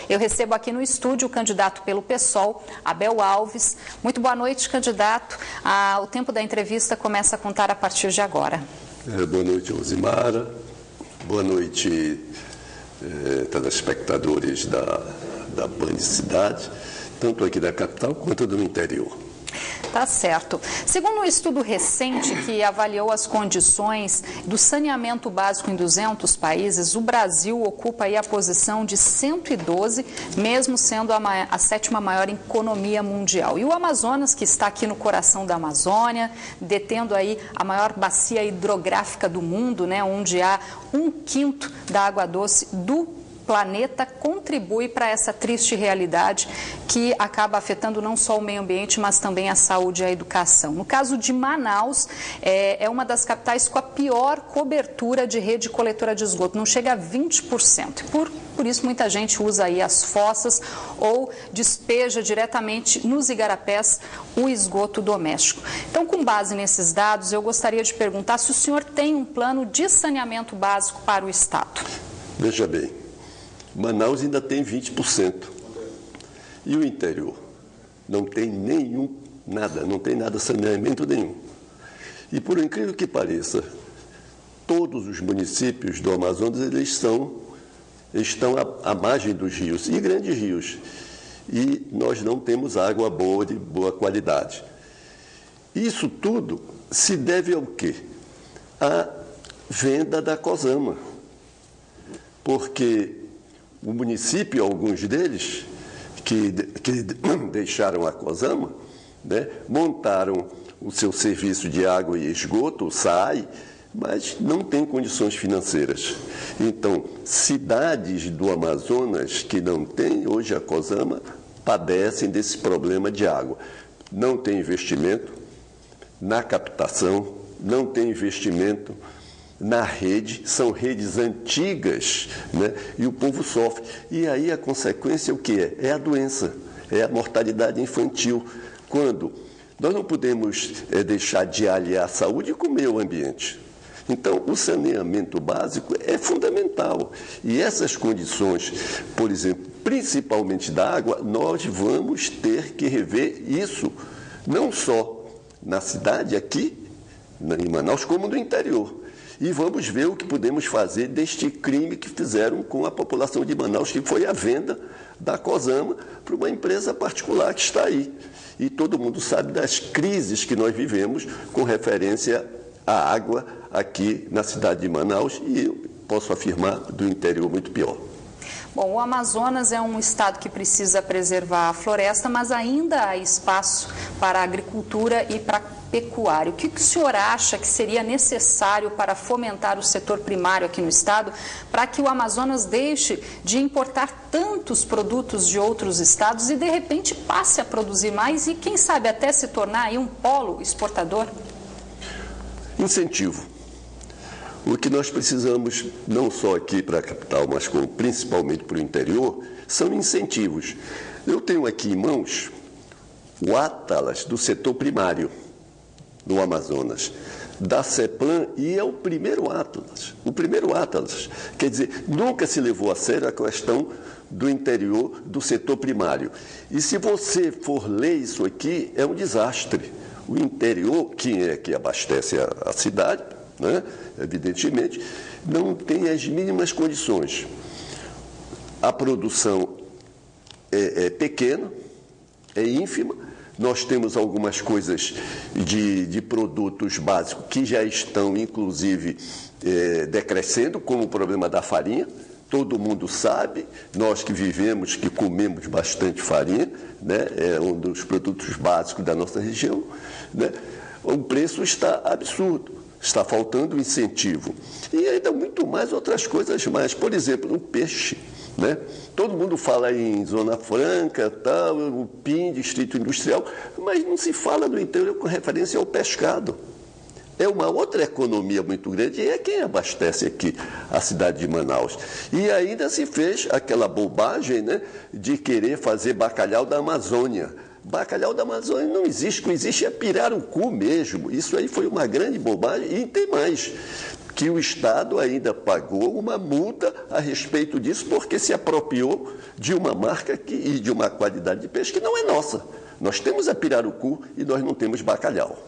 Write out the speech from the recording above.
Eu recebo aqui no estúdio o candidato pelo PSOL, Abel Alves. Muito boa noite, candidato. O tempo da entrevista começa a contar a partir de agora. Boa noite, Rosimara. Boa noite, telespectadores da Band Cidade, tanto aqui da capital quanto do interior. Tá certo. Segundo um estudo recente que avaliou as condições do saneamento básico em 200 países, o Brasil ocupa aí a posição de 112, mesmo sendo a sétima maior economia mundial. E o Amazonas, que está aqui no coração da Amazônia, detendo aí a maior bacia hidrográfica do mundo, né, onde há 1/5 da água doce do planeta, contribui para essa triste realidade que acaba afetando não só o meio ambiente, mas também a saúde e a educação. No caso de Manaus, é uma das capitais com a pior cobertura de rede coletora de esgoto, não chega a 20%. Por isso, muita gente usa aí as fossas ou despeja diretamente nos igarapés o esgoto doméstico. Então, com base nesses dados, eu gostaria de perguntar se o senhor tem um plano de saneamento básico para o Estado. Veja bem, Manaus ainda tem 20%. E o interior? Não tem não tem nada, saneamento nenhum. E por incrível que pareça, todos os municípios do Amazonas eles estão à margem dos rios, e grandes rios. E nós não temos água boa, de boa qualidade. Isso tudo se deve ao quê? À venda da Cosama. Porque o município, alguns deles, que deixaram a Cosama, né, montaram o seu serviço de água e esgoto, o SAI, mas não tem condições financeiras. Então, cidades do Amazonas que não têm hoje a Cosama padecem desse problema de água. Não tem investimento na captação, não tem investimento na rede, são redes antigas, né? E o povo sofre. E aí a consequência é o que é? É a doença, é a mortalidade infantil. Quando nós não podemos deixar de aliar a saúde com o meio ambiente. Então, o saneamento básico é fundamental. E essas condições, por exemplo, principalmente da água, nós vamos ter que rever isso, não só na cidade aqui, em Manaus, como no interior. E vamos ver o que podemos fazer deste crime que fizeram com a população de Manaus, que foi a venda da Cosama para uma empresa particular que está aí. E todo mundo sabe das crises que nós vivemos com referência à água aqui na cidade de Manaus e, posso afirmar, do interior muito pior. Bom, o Amazonas é um estado que precisa preservar a floresta, mas ainda há espaço para a agricultura e para a pecuária. O que o senhor acha que seria necessário para fomentar o setor primário aqui no estado, para que o Amazonas deixe de importar tantos produtos de outros estados e, de repente, passe a produzir mais e, quem sabe, até se tornar aí um polo exportador? Incentivo. O que nós precisamos, não só aqui para a capital, mas como principalmente para o interior, são incentivos. Eu tenho aqui em mãos o Atlas do setor primário no Amazonas, da CEPLAN, e é o primeiro Atlas. O primeiro Atlas. Quer dizer, nunca se levou a sério a questão do interior do setor primário. E se você for ler isso aqui, é um desastre. O interior, quem é que abastece a cidade, né, evidentemente, não tem as mínimas condições. A produção é pequena, é ínfima. Nós temos algumas coisas de produtos básicos que já estão, inclusive, decrescendo, como o problema da farinha. Todo mundo sabe, nós que vivemos, que comemos bastante farinha, né, é um dos produtos básicos da nossa região, né, o preço está absurdo, está faltando incentivo. E ainda muito mais outras coisas mais, por exemplo, o peixe. Né? Todo mundo fala em Zona Franca, tal, o PIN, Distrito Industrial, mas não se fala do interior com referência ao pescado. É uma outra economia muito grande e é quem abastece aqui a cidade de Manaus. E ainda se fez aquela bobagem, né, de querer fazer bacalhau da Amazônia. Bacalhau da Amazônia não existe, o que existe é pirarucu mesmo. Isso aí foi uma grande bobagem e tem mais. que o Estado ainda pagou uma multa a respeito disso, porque se apropriou de uma marca e de uma qualidade de peixe que não é nossa. Nós temos a pirarucu e nós não temos bacalhau.